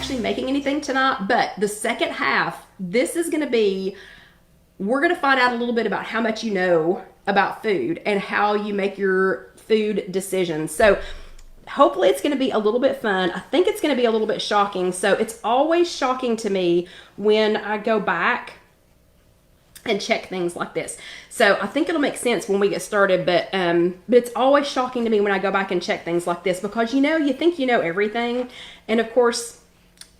actually making anything tonight, but the second half, this is going to be, we're going to find out a little bit about how much you know about food and how you make your food decisions. So hopefully it's going to be a little bit fun. I think it's going to be a little bit shocking. So it's always shocking to me when I go back and check things like this. So I think it'll make sense when we get started, but it's always shocking to me when I go back and check things like this, because you think you know everything, and of course,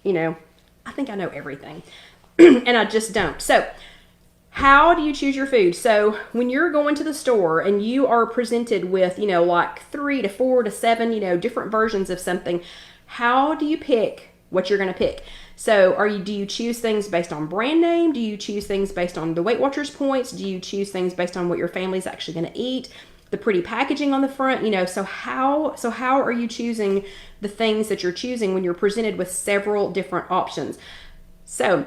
I think I know everything, and I just don't. So how do you choose your food? So when you're going to the store and you are presented with, like 3 to 4 to 7, different versions of something, how do you pick what you're going to pick? So do you choose things based on brand name? Do you choose things based on the Weight Watchers points? Do you choose things based on what your family's actually going to eat? The pretty packaging on the front, so how are you choosing the things that you're choosing when you're presented with several different options? So,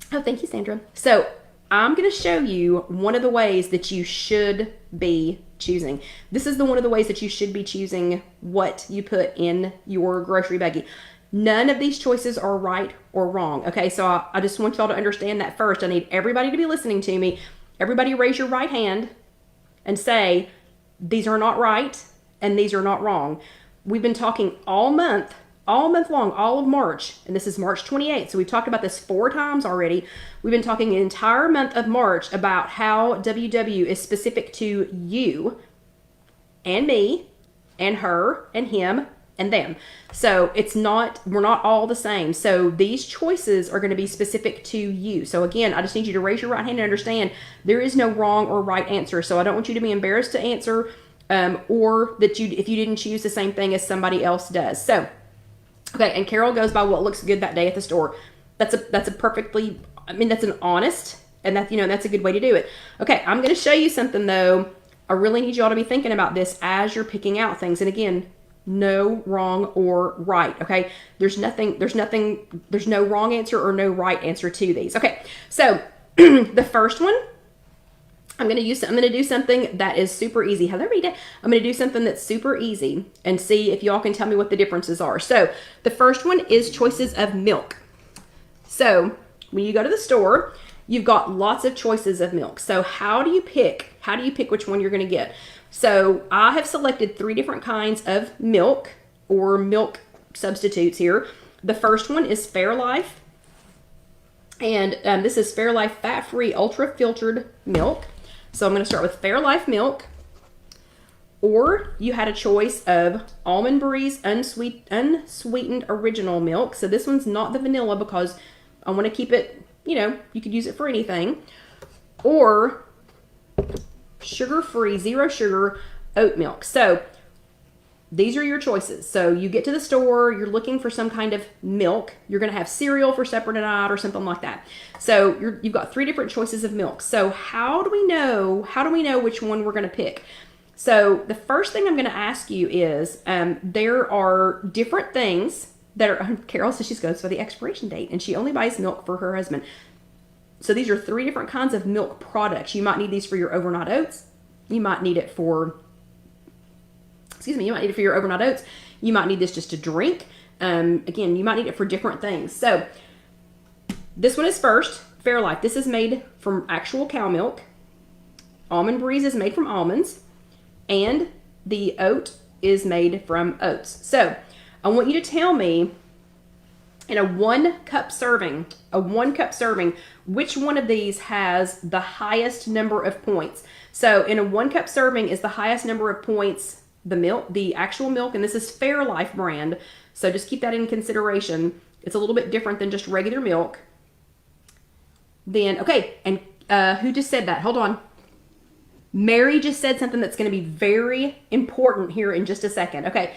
thank you, Sandra. So I'm going to show you one of the ways that you should be choosing. This is one of the ways that you should be choosing what you put in your grocery baggie. None of these choices are right or wrong. Okay, so I just want y'all to understand that first. I need everybody to be listening to me. Everybody raise your right hand and say, these are not right and these are not wrong. We've been talking all month long, all of March, and this is March 28th. So we've talked about this 4 times already. We've been talking the entire month of March about how WW is specific to you and me and her and him and them. So we're not all the same. So these choices are going to be specific to you. So again, I just need you to raise your right hand and understand there is no wrong or right answer. So I don't want you to be embarrassed to answer, or that if you didn't choose the same thing as somebody else does. So, okay. And Carol goes by what looks good that day at the store. That's an honest, and that's a good way to do it. Okay. I'm going to show you something though. I really need y'all to be thinking about this as you're picking out things. And again, no wrong or right. Okay. There's no wrong answer or no right answer to these. Okay. So the first one, I'm going to do something that is super easy. Hello, Rita. I'm going to do something that's super easy and see if y'all can tell me what the differences are. So the first one is choices of milk. So when you go to the store, you've got lots of choices of milk. So how do you pick which one you're going to get? So I have selected 3 different kinds of milk or milk substitutes here. The first one is Fairlife. And this is Fairlife fat-free ultra-filtered milk. So I'm going to start with Fairlife milk. Or you had a choice of Almond Breeze unsweetened original milk. So this one's not the vanilla because I want to keep it, you could use it for anything. Or sugar-free, 0 sugar oat milk. So these are your choices. So you get to the store, you're looking for some kind of milk. You're going to have cereal for supper tonight or something like that. So you've got 3 different choices of milk. So how do we know which one we're going to pick? So the first thing I'm going to ask you is, there are different things that are, Carol says she goes by the expiration date and she only buys milk for her husband. So these are 3 different kinds of milk products. You might need these for your overnight oats. You might need it for your overnight oats. You might need this just to drink. Again, you might need it for different things. So this one is first, Fairlife. This is made from actual cow milk. Almond Breeze is made from almonds. And the oat is made from oats. So I want you to tell me, in a 1 cup serving, which one of these has the highest number of points. So in a 1 cup serving is the highest number of points, the actual milk, and this is Fairlife brand. So just keep that in consideration. It's a little bit different than just regular milk. Then, okay, and who just said that? Hold on. Mary just said something that's going to be very important here in just a second. Okay,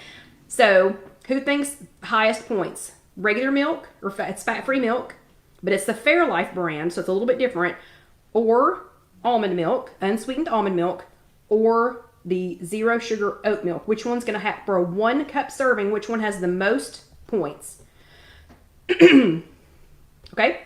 so who thinks highest points? Regular milk, or it's fat-free milk, but it's the Fairlife brand, so it's a little bit different, or almond milk, unsweetened almond milk, or the 0 sugar oat milk. Which one's going to have, for a 1 cup serving, which one has the most points? Okay,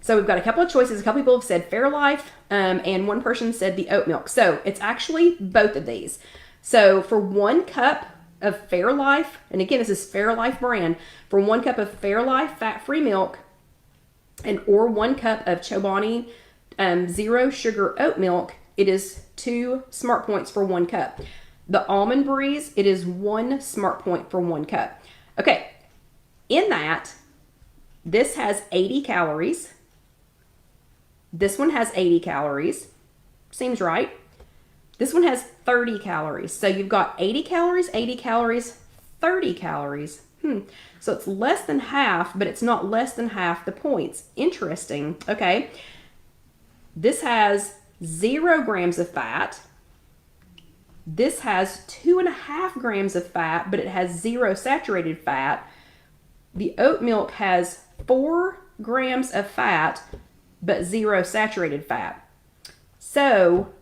so we've got a couple of choices. A couple people have said Fairlife, and one person said the oat milk. So it's actually both of these. So for 1 cup of Fairlife, and again, this is Fairlife brand, for 1 cup of Fairlife fat-free milk, or 1 cup of Chobani zero sugar oat milk, it is 2 smart points for 1 cup. The Almond Breeze, it is 1 smart point for 1 cup. Okay, in that, this has 80 calories. This one has 80 calories. Seems right. This one has 30 calories. So you've got 80 calories, 80 calories, 30 calories. So it's less than half, but it's not less than half the points. Interesting. Okay. This has 0 grams of fat. This has 2.5 grams of fat, but it has 0 saturated fat. The oat milk has 4 grams of fat, but 0 saturated fat. So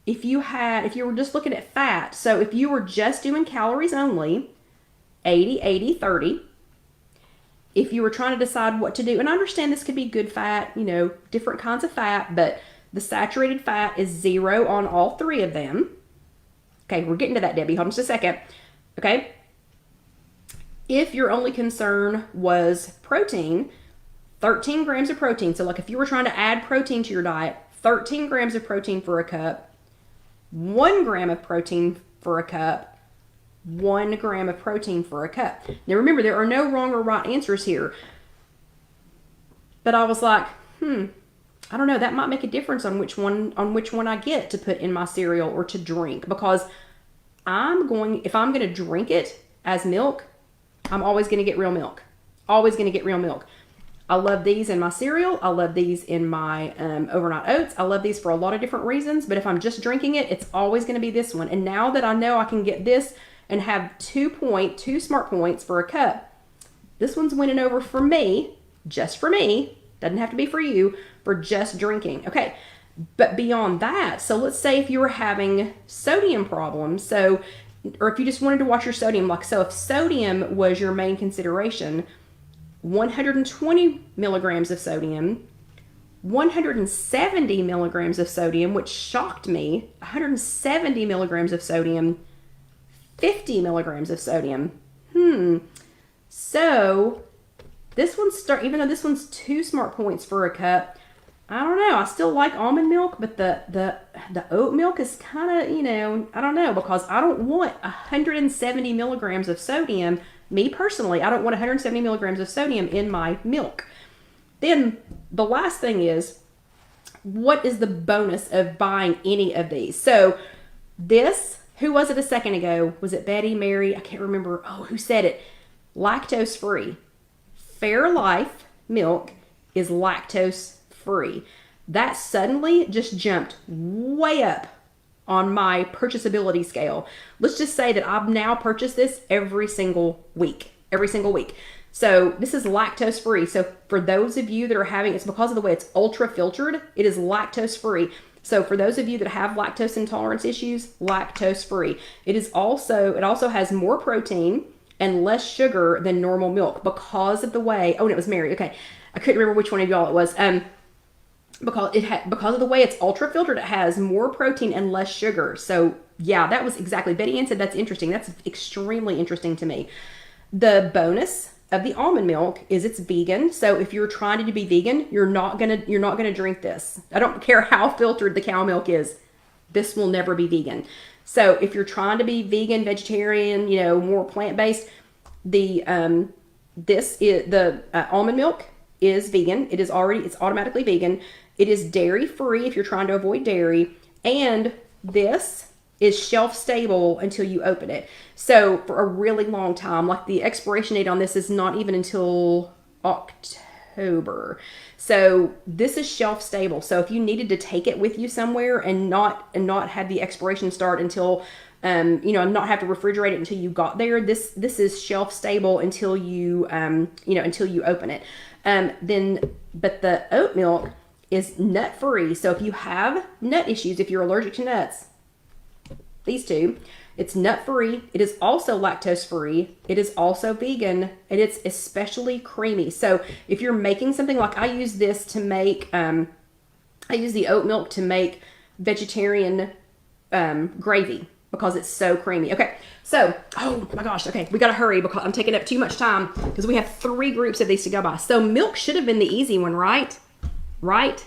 if you were just looking at fat, so if you were just doing calories only, 80, 80, 30. If you were trying to decide what to do, and I understand this could be good fat, different kinds of fat, but the saturated fat is 0 on all 3 of them. Okay, we're getting to that, Debbie. Hold on just a second. Okay. If your only concern was protein, 13 grams of protein. So like if you were trying to add protein to your diet, 13 grams of protein for a cup, 1 gram of protein for a cup, 1 gram of protein for a cup. Now remember, there are no wrong or right answers here. But I was like, I don't know, that might make a difference on which one I get to put in my cereal or to drink, because if I'm going to drink it as milk, I'm always going to get real milk. Always going to get real milk. I love these in my cereal. I love these in my overnight oats. I love these for a lot of different reasons, but if I'm just drinking it, it's always going to be this one. And now that I know I can get this and have 2 smart points for a cup, this one's winning over for me, just for me. Doesn't have to be for you, for just drinking. Okay, but beyond that, so let's say if you were having sodium problems, or if you just wanted to watch your sodium, so if sodium was your main consideration, 120 milligrams of sodium, 170 milligrams of sodium, which shocked me, 170 milligrams of sodium, 50 milligrams of sodium. So this one's even though this one's 2 smart points for a cup, I don't know. I still like almond milk, but the oat milk is kind of, I don't know, because I don't want 170 milligrams of sodium. Me personally, I don't want 170 milligrams of sodium in my milk. Then the last thing is, what is the bonus of buying any of these? So this, who was it a second ago? Was it Betty, Mary? I can't remember. Oh, who said it? Lactose free. Fairlife milk is lactose free. That suddenly just jumped way up on my purchasability scale. Let's just say that I've now purchased this every single week. So this is lactose free. So for those of you that are having, it's because of the way it's ultra filtered, it is lactose free. So for those of you that have lactose intolerance issues, lactose free. It also has more protein and less sugar than normal milk because of the way, and it was Mary. Okay. I couldn't remember which one of y'all it was. Because of the way it's ultra filtered, it has more protein and less sugar. So yeah, that was exactly, Betty Ann said that's interesting. That's extremely interesting to me. The bonus of the almond milk is it's vegan. So if you're trying to be vegan, you're not gonna drink this. I don't care how filtered the cow milk is. This will never be vegan. So if you're trying to be vegan, vegetarian, more plant-based, the almond milk is vegan. It's automatically vegan. It is dairy free if you're trying to avoid dairy. And this is shelf stable until you open it. So for a really long time, like the expiration date on this is not even until October. So this is shelf stable. So if you needed to take it with you somewhere and not have the expiration start until, and not have to refrigerate it until you got there, this is shelf stable until you, until you open it. But the oat milk is nut free. So if you have nut issues, if you're allergic to nuts, these two, it's nut free. It is also lactose free. It is also vegan, and it's especially creamy. So if you're making something, like I use this to make, I use the oat milk to make vegetarian gravy. because it's so creamy. Okay, so, oh my gosh, okay, we gotta hurry because I'm taking up too much time because we have 3 groups of these to go by. So milk should have been the easy one, right? Right?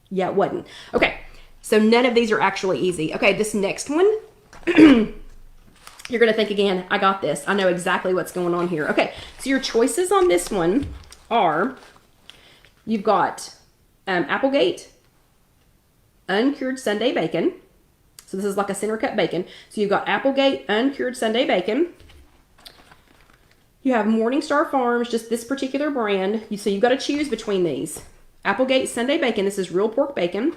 Yeah, it wasn't. Okay, so none of these are actually easy. Okay, this next one, you're gonna think again, I got this. I know exactly what's going on here. Okay, so your choices on this one are, you've got Applegate uncured Sunday bacon. So this is like a center cut bacon. So you've got Applegate uncured Sunday bacon. You have Morningstar Farms, just this particular brand. So you've got to choose between these. Applegate Sunday bacon, this is real pork bacon.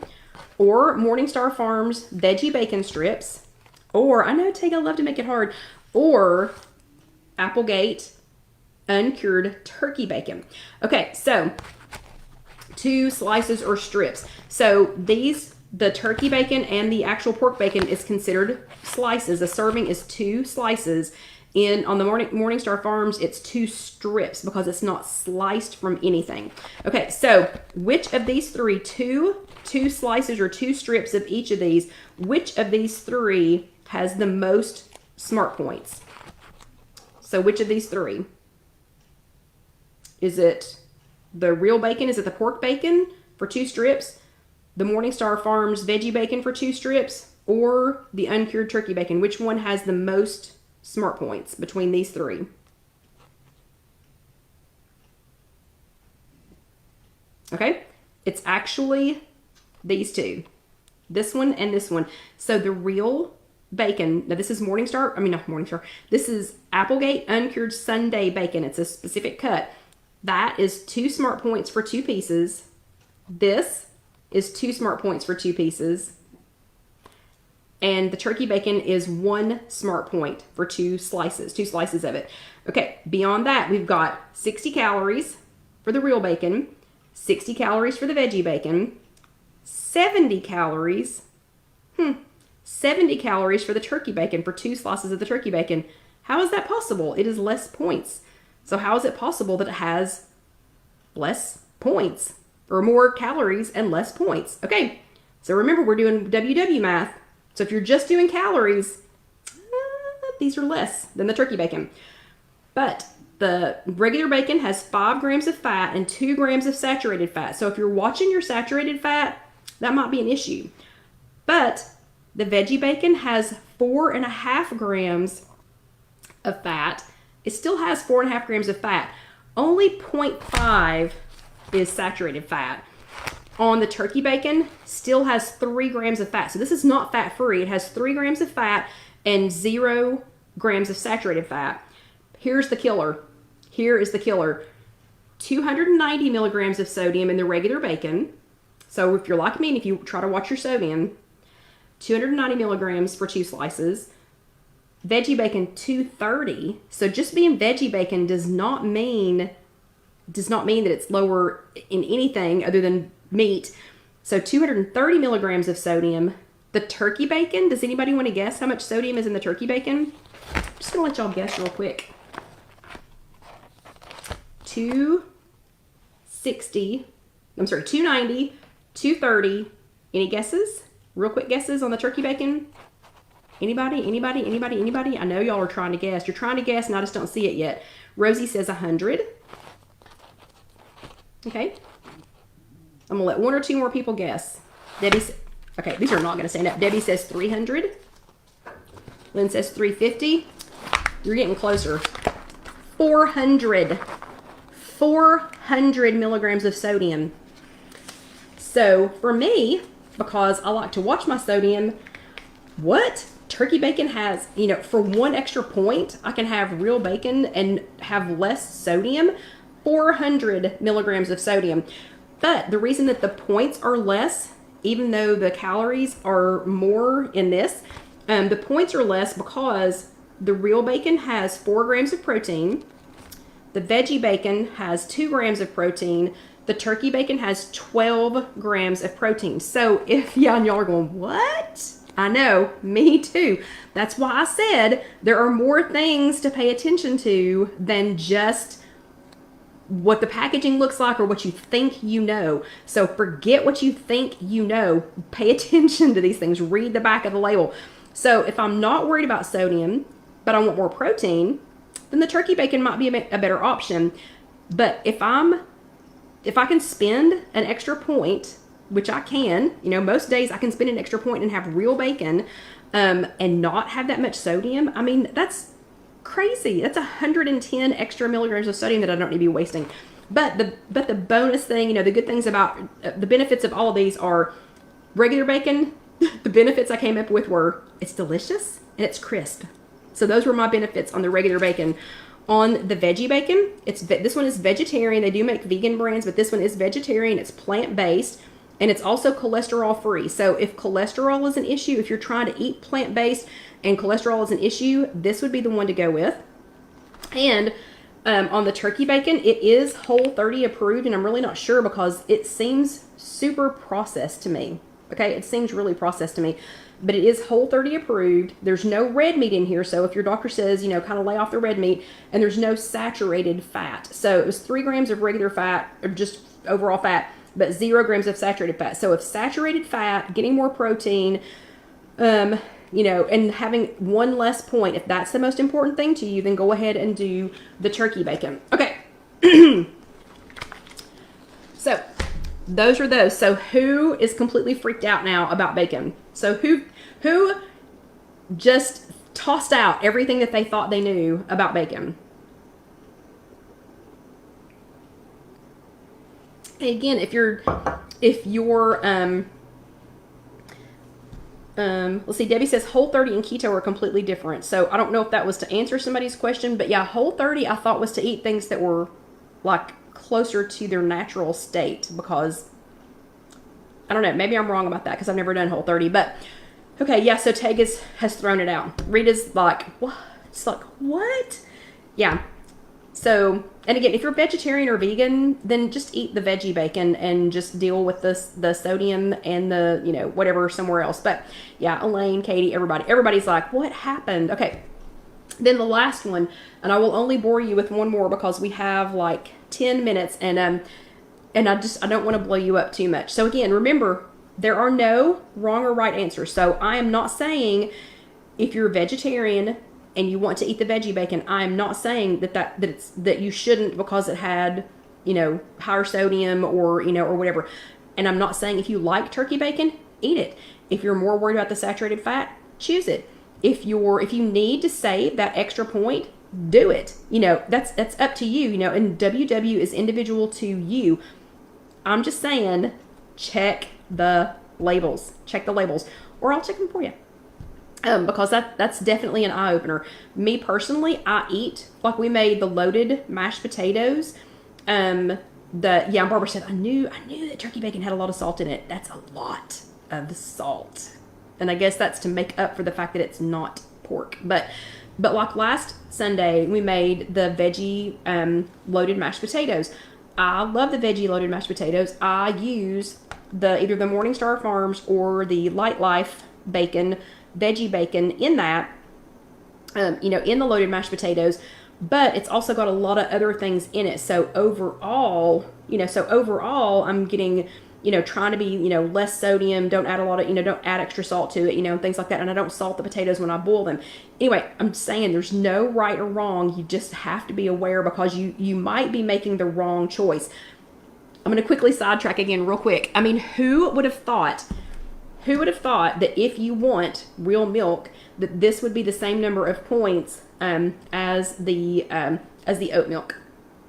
Or Morningstar Farms veggie bacon strips. Or, I know Tega love to make it hard. Or Applegate uncured turkey bacon. Okay, so 2 slices or strips. So these, the turkey bacon and the actual pork bacon is considered slices. A serving is 2 slices. On the Morningstar Farms, it's 2 strips because it's not sliced from anything. Okay, so which of these 3, two slices or 2 strips of each of these, which of these 3 has the most smart points? So which of these 3? Is it the real bacon? Is it the pork bacon for 2 strips? The Morningstar Farms veggie bacon for 2 strips, or the uncured turkey bacon? Which one has the most smart points between these 3? Okay, it's actually these 2. This one and this one. So the real bacon, now this is this is Applegate uncured Sunday bacon. It's a specific cut. That is 2 smart points for 2 pieces. This is 2 smart points for 2 pieces. And the turkey bacon is 1 smart point for 2 slices of it. Okay, beyond that, we've got 60 calories for the real bacon, 60 calories for the veggie bacon, 70 calories, 70 calories for the turkey bacon for 2 slices of the turkey bacon. How is that possible? It is less points. So how is it possible that it has less points or more calories and less points? Okay, so remember, we're doing WW math. So if you're just doing calories, these are less than the turkey bacon. But the regular bacon has 5 grams of fat and 2 grams of saturated fat. So if you're watching your saturated fat, that might be an issue. But the veggie bacon has 4.5 grams of fat. It still has 4.5 grams of fat. Only 0.5 is saturated fat. On the turkey bacon, still has 3 grams of fat. So this is not fat-free. It has 3 grams of fat and 0 grams of saturated fat. Here's the killer. Here is the killer. 290 milligrams of sodium in the regular bacon. So if you're like me and if you try to watch your sodium, 290 milligrams for 2 slices. Veggie bacon, 230. So just being veggie bacon does not mean that it's lower in anything other than meat. So 230 milligrams of sodium. The turkey bacon, does anybody want to guess how much sodium is in the turkey bacon? I'm just going to let y'all guess real quick. 290, 230. Any guesses? Real quick guesses on the turkey bacon? Anybody? I know y'all are trying to guess. You're trying to guess and I just don't see it yet. Rosie says 100. Okay. I'm going to let 1 or 2 more people guess. Debbie, okay, these are not going to stand up. Debbie says 300. Lynn says 350. You're getting closer. 400. 400 milligrams of sodium. So for me, because I like to watch my sodium, what? Turkey bacon has, for 1 extra point, I can have real bacon and have less sodium. 400 milligrams of sodium. But the reason that the points are less, even though the calories are more in this, the points are less because the real bacon has 4 grams of protein. The veggie bacon has 2 grams of protein. The turkey bacon has 12 grams of protein. So and y'all are going, what? I know, me too. That's why I said there are more things to pay attention to than just what the packaging looks like or what you think you know. So forget what you think you know. Pay attention to these things. Read the back of the label. So if I'm not worried about sodium, but I want more protein, then the turkey bacon might be a better option. But if I can spend an extra point, which I can, most days I can spend an extra point and have real bacon, and not have that much sodium. I mean, that's crazy. That's 110 extra milligrams of sodium that I don't need to be wasting. But the bonus thing, the good things about the benefits of all of these are regular bacon. The benefits I came up with were it's delicious and it's crisp. So those were my benefits on the regular bacon. On the veggie bacon, this one is vegetarian. They do make vegan brands, but this one is vegetarian. It's plant-based, and it's also cholesterol-free. So if cholesterol is an issue, if you're trying to eat plant-based and cholesterol is an issue, this would be the one to go with. And on the turkey bacon, it is Whole30 approved, and I'm really not sure because it seems super processed to me. Okay, it seems really processed to me, but it is Whole30 approved. There's no red meat in here, so if your doctor says, kind of lay off the red meat, and there's no saturated fat. So it was 3 grams of regular fat, or just overall fat, but 0 grams of saturated fat. So if saturated fat, getting more protein, and having one less point, if that's the most important thing to you, then go ahead and do the turkey bacon. Okay. So those are those. So who is completely freaked out now about bacon? So who just tossed out everything that they thought they knew about bacon? Again, if you're let's see, Debbie says Whole30 and keto are completely different. So I don't know if that was to answer somebody's question, but yeah, Whole30 I thought was to eat things that were like closer to their natural state, because I don't know, maybe I'm wrong about that because I've never done Whole30, but okay, yeah, so Teg has thrown it out. Rita's like, what? It's like, what? Yeah. So, and again, if you're vegetarian or vegan, then just eat the veggie bacon and just deal with the sodium and the, whatever somewhere else. But yeah, Elaine, Katie, everybody's like, what happened? Okay. Then the last one, and I will only bore you with one more because we have like 10 minutes, and I don't want to blow you up too much. So again, remember, there are no wrong or right answers. So I am not saying if you're a vegetarian and you want to eat the veggie bacon, I am not saying that you shouldn't because it had, higher sodium or whatever. And I'm not saying if you like turkey bacon, eat it. If you're more worried about the saturated fat, choose it. If you need to save that extra point, do it. That's up to you, and WW is individual to you. I'm just saying, check the labels. Check the labels, or I'll check them for you. Because that's definitely an eye-opener. Me personally, I eat, like we made the loaded mashed potatoes. Barbara said, I knew that turkey bacon had a lot of salt in it. That's a lot of salt. And I guess that's to make up for the fact that it's not pork. But like last Sunday, we made the veggie loaded mashed potatoes. I love the veggie loaded mashed potatoes. I use either the Morningstar Farms or the Light Life bacon, veggie bacon in that, in the loaded mashed potatoes, but it's also got a lot of other things in it. So overall, I'm getting, trying to be, less sodium, don't add a lot of, don't add extra salt to it, and things like that. And I don't salt the potatoes when I boil them. Anyway, I'm saying there's no right or wrong. You just have to be aware because you might be making the wrong choice. I'm going to quickly sidetrack again real quick. I mean, who would have thought that if you want real milk, that this would be the same number of points as the oat milk?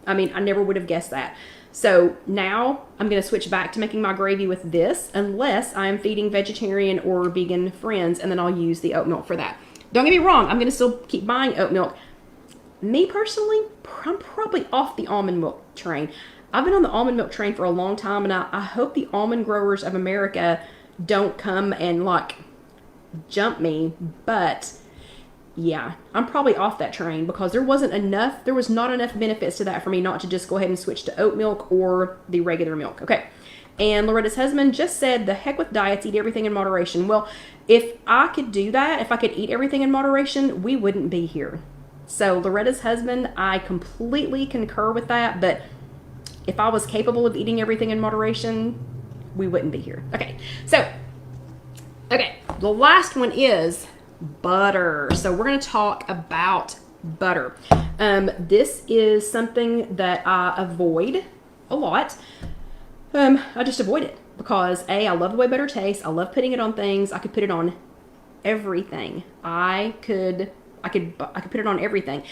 I mean, I never would have guessed that. So now I'm going to switch back to making my gravy with this, unless I'm feeding vegetarian or vegan friends, and then I'll use the oat milk for that. Don't get me wrong, I'm going to still keep buying oat milk. Me personally, I'm probably off the almond milk train. I've been on the almond milk train for a long time, and I hope the almond growers of America don't come and jump me, but yeah, I'm probably off that train because there was not enough benefits to that for me not to just go ahead and switch to oat milk or the regular milk. Okay. And Loretta's husband just said, the heck with diets, eat everything in moderation. Well, if I could do that, if I could eat everything in moderation, we wouldn't be here. So Loretta's husband, I completely concur with that, but if I was capable of eating everything in moderation, we wouldn't be here. Okay, so, the last one is butter. So we're going to talk about butter. This is something that I avoid a lot. I just avoid it because I love the way butter tastes. I love putting it on things. I could put it on everything. I could put it on everything.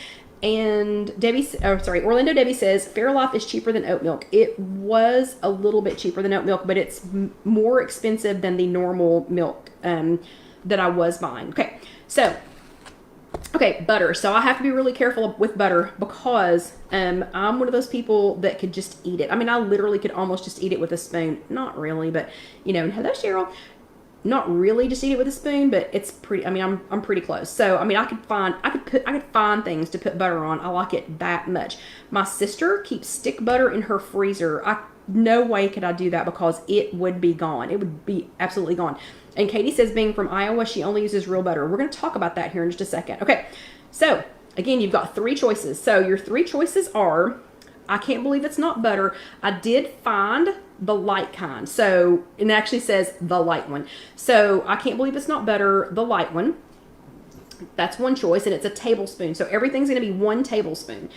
And Orlando Debbie says Fairlife is cheaper than oat milk. It was a little bit cheaper than oat milk, but it's more expensive than the normal milk that I was buying. Okay, butter. So I have to be really careful with butter because I'm one of those people that could just eat it. I mean, I literally could almost just eat it with a spoon. Not really, but and hello, Cheryl. Not really just eat it with a spoon, but it's pretty. I mean, I'm pretty close. So I mean, I could find things to put butter on. I like it that much. My sister keeps stick butter in her freezer. No way could I do that because it would be gone. It would be absolutely gone. And Katie says, being from Iowa, she only uses real butter. We're going to talk about that here in just a second. Okay, so again, you've got 3 choices. So your 3 choices are, I can't believe it's not butter. I did find the light kind. So it actually says the light one. So I can't believe it's not butter, the light one. That's one choice, and it's a tablespoon. So everything's going to be 1 tablespoon.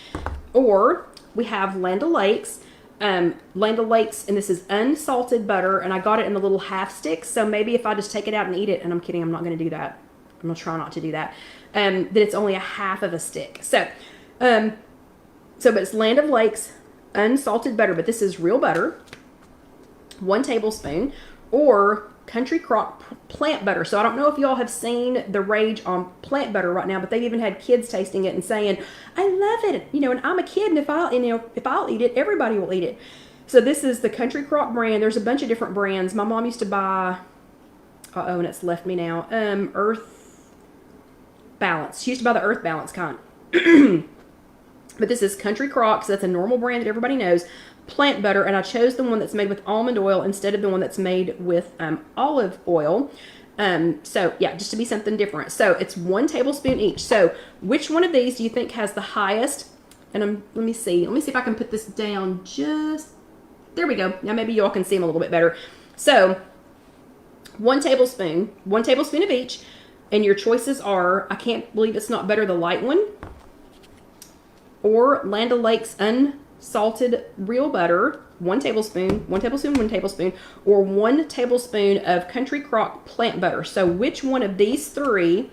Or we have Land O'Lakes. Land O'Lakes, and this is unsalted butter, and I got it in the little half sticks. So maybe if I just take it out and eat it, and I'm kidding, I'm not going to do that. I'm going to try not to do that. Then it's only a half of a stick. So, but it's Land O'Lakes unsalted butter, but this is real butter, 1 tablespoon, or Country Crock plant butter. So I don't know if y'all have seen the rage on plant butter right now, but they've even had kids tasting it and saying, "I love it," and I'm a kid, and if I'll eat it, everybody will eat it. So this is the Country Crock brand. There's a bunch of different brands. My mom used to buy, and it's left me now. Earth Balance. She used to buy the Earth Balance kind. But this is Country Crock, so that's a normal brand that everybody knows. Plant butter, and I chose the one that's made with almond oil instead of the one that's made with olive oil. So yeah, just to be something different. So it's 1 tablespoon each. So which one of these do you think has the highest? And let me see if I can put this down. There we go. Now maybe y'all can see them a little bit better. So 1 tablespoon of each, and your choices are, I can't believe it's not butter, the light one, or Land O'Lakes unsalted real butter, 1 tablespoon, or 1 tablespoon of Country Crock plant butter. So which one of these 3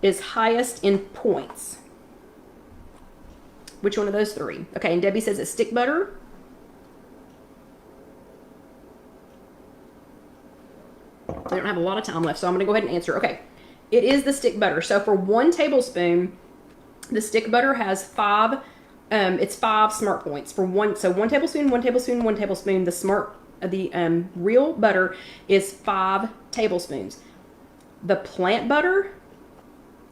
is highest in points? Which one of those 3? Okay, and Debbie says it's stick butter. I don't have a lot of time left, so I'm going to go ahead and answer. Okay, it is the stick butter. So for 1 tablespoon, the stick butter has 5. It's 5 smart points for 1. So 1 tablespoon, 1 tablespoon, 1 tablespoon. The real butter is 5 tablespoons. The plant butter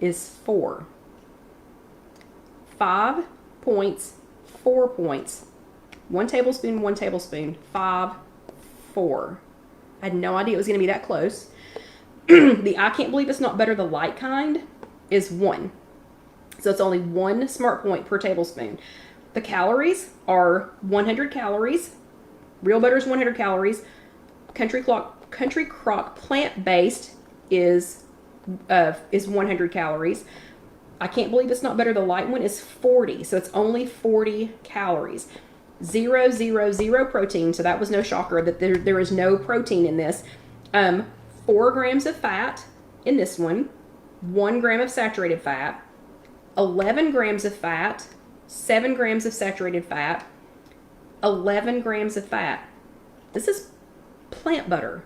is 4. 5 points, 4 points. 1 tablespoon, 1 tablespoon. 5, 4. I had no idea it was going to be that close. The I can't believe it's not butter, the light kind, is 1. So it's only 1 smart point per tablespoon. The calories are 100 calories. Real butter is 100 calories. Country Crock plant-based is 100 calories. I can't believe it's not butter, the light one is 40. So it's only 40 calories. 0, 0, 0 protein. So that was no shocker that there is no protein in this. 4 grams of fat in this one. 1 gram of saturated fat. 11 grams of fat, 7 grams of saturated fat, 11 grams of fat. This is plant butter.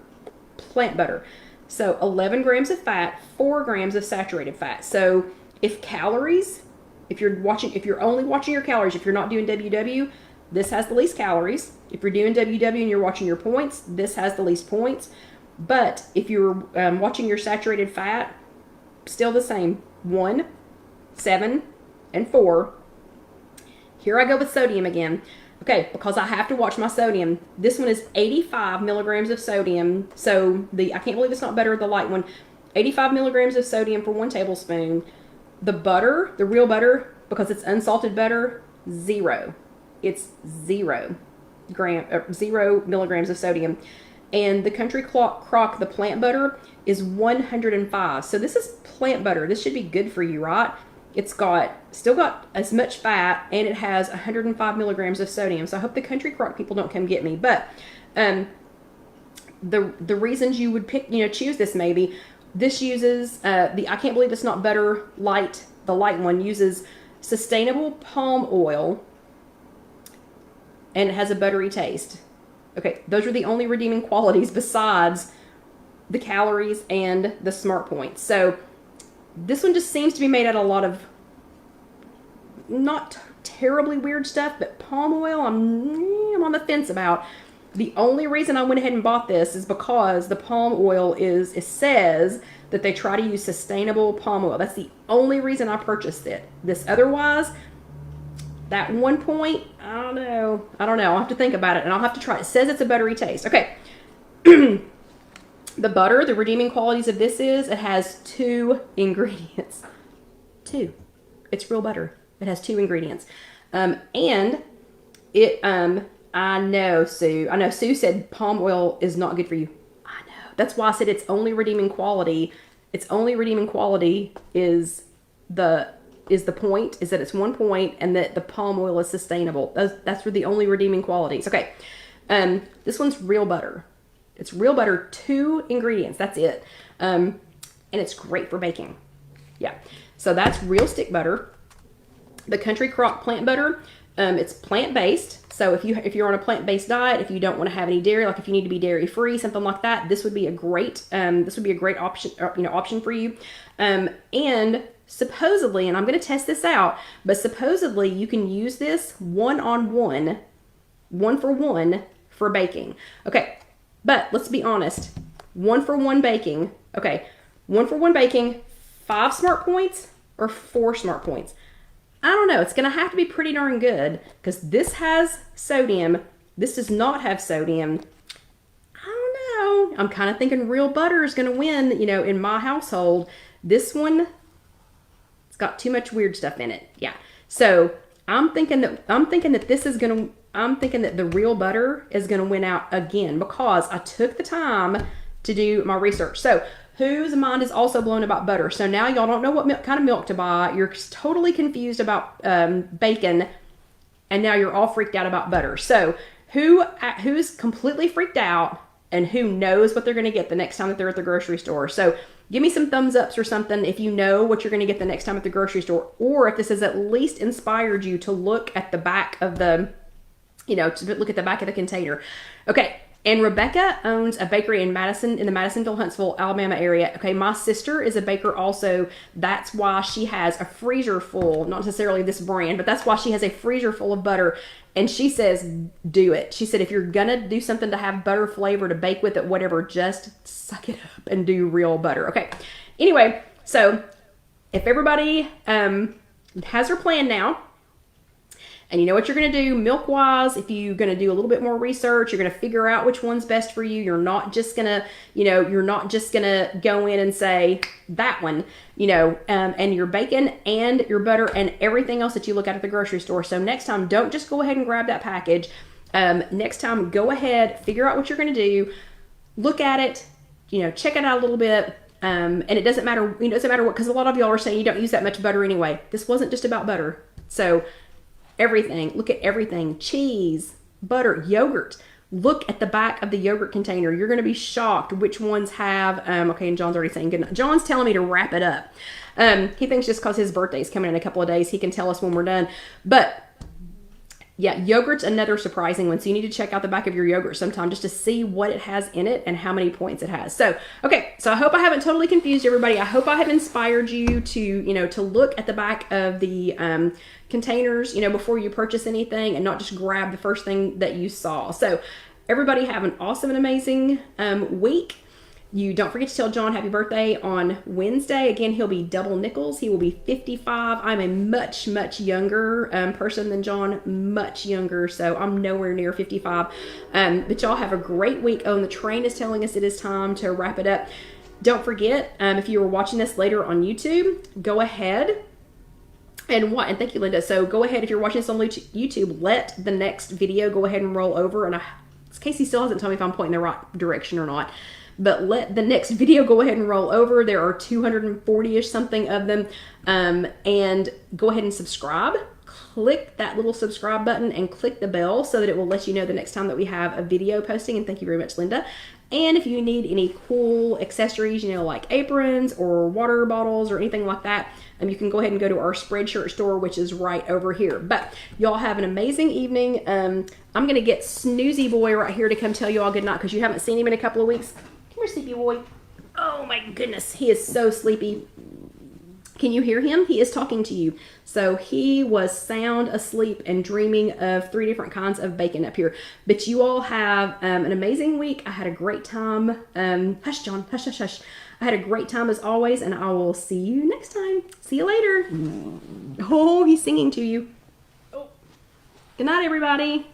So 11 grams of fat, 4 grams of saturated fat. So if you're only watching your calories, if you're not doing WW, this has the least calories. If you're doing WW and you're watching your points, this has the least points. But if you're watching your saturated fat, still the same. 1, 7, and 4. Here I go with sodium again. Okay, because I have to watch my sodium. This one is 85 milligrams of sodium. So I can't believe it's not better, the light one. 85 milligrams of sodium for 1 tablespoon. The butter, the real butter, because it's unsalted butter, 0. It's 0 milligrams of sodium. And the Country Crock, the plant butter, is 105. So this is plant butter. This should be good for you, right? It's still got as much fat, and it has 105 milligrams of sodium. So I hope the Country Crock people don't come get me. But the reasons you would choose this, maybe this uses I can't believe it's not Butter Light. The light one uses sustainable palm oil, and it has a buttery taste. Okay, those are the only redeeming qualities besides the calories and the smart points. So this one just seems to be made out of a lot of not terribly weird stuff, but palm oil I'm on the fence about. The only reason I went ahead and bought this is because the palm oil it says that they try to use sustainable palm oil. That's the only reason I purchased it. This otherwise, that 1 point, I don't know. I'll have to think about it, and I'll have to try it. It says it's a buttery taste. Okay. The butter, the redeeming qualities of this is it has 2 ingredients. 2. It's real butter. It has 2 ingredients. And it, I know Sue said palm oil is not good for you. I know. That's why I said its only redeeming quality is the point, is that it's 1 point, and that the palm oil is sustainable. That's the only redeeming qualities. Okay. This one's real butter. It's real butter, 2 ingredients. That's it. And it's great for baking. Yeah. So that's real stick butter. The Country Crock plant butter, it's plant-based. So if you're on a plant-based diet, if you don't want to have any dairy, like if you need to be dairy-free, something like that, this would be a great option for you. And supposedly, and I'm going to test this out, but supposedly you can use this one-on-one, 1-for-1 for baking. Okay. But let's be honest, 1-for-1 baking. Okay, 1-for-1 baking, 5 smart points or 4 smart points. I don't know. It's going to have to be pretty darn good because this has sodium. This does not have sodium. I don't know. I'm kind of thinking real butter is going to win, in my household. This one, it's got too much weird stuff in it. Yeah. So I'm thinking that the real butter is going to win out again because I took the time to do my research. So whose mind is also blown about butter? So now y'all don't know what kind of milk to buy. You're totally confused about bacon, and now you're all freaked out about butter. So who's completely freaked out and who knows what they're going to get the next time that they're at the grocery store? So give me some thumbs ups or something if you know what you're going to get the next time at the grocery store, or if this has at least inspired you to look at the back of the container. Okay. And Rebecca owns a bakery in the Madisonville, Huntsville, Alabama area. Okay. My sister is a baker also. That's why she has a freezer full, not necessarily this brand, but that's why she has a freezer full of butter. And she says, do it. She said, if you're going to do something to have butter flavor to bake with it, whatever, just suck it up and do real butter. Okay. Anyway, so if everybody has their plan now, and you know what you're going to do milk-wise, if you're going to do a little bit more research, you're going to figure out which one's best for you. You're not just going to, go in and say that one, and your bacon and your butter and everything else that you look at the grocery store. So next time, don't just go ahead and grab that package. Next time, go ahead, figure out what you're going to do, look at it, check it out a little bit. And it doesn't matter what, because a lot of y'all are saying you don't use that much butter anyway. This wasn't just about butter. So everything, look at everything, cheese, butter, yogurt. Look at the back of the yogurt container. You're going to be shocked which ones have, okay, and John's already saying good night. John's telling me to wrap it up. He thinks just because his birthday's coming in a couple of days, he can tell us when we're done. But yeah, yogurt's another surprising one. So you need to check out the back of your yogurt sometime just to see what it has in it and how many points it has. So, okay. So I hope I haven't totally confused everybody. I hope I have inspired you to, to look at the back of the containers, before you purchase anything and not just grab the first thing that you saw. So everybody have an awesome and amazing week. You don't forget to tell John happy birthday on Wednesday. Again, he'll be double nickels. He will be 55. I'm a much, much younger person than John, much younger. So I'm nowhere near 55. But y'all have a great week. Oh, and the train is telling us it is time to wrap it up. Don't forget, if you are watching this later on YouTube, go ahead and thank you, Linda. So go ahead, if you're watching this on YouTube, let the next video go ahead and roll over. And Casey still hasn't told me if I'm pointing the right direction or not. but let the next video go ahead and roll over. There are 240-ish something of them. And go ahead and subscribe. Click that little subscribe button and click the bell so that it will let you know the next time that we have a video posting. And thank you very much, Linda. And if you need any cool accessories, you know, like aprons or water bottles or anything like that, you can go ahead and go to our Spreadshirt store, which is right over here. But y'all have an amazing evening. I'm going to get Snoozy Boy right here to come tell you all good night because you haven't seen him in a couple of weeks. Come here, Sleepy Boy. Oh my goodness, he is so sleepy. Can you hear him? He is talking to you. So he was sound asleep and dreaming of 3 different kinds of bacon up here. But you all have an amazing week. I had a great time. Hush, John. Hush, hush, hush. I had a great time as always, and I will see you next time. See you later. Oh, he's singing to you. Oh. Good night, everybody.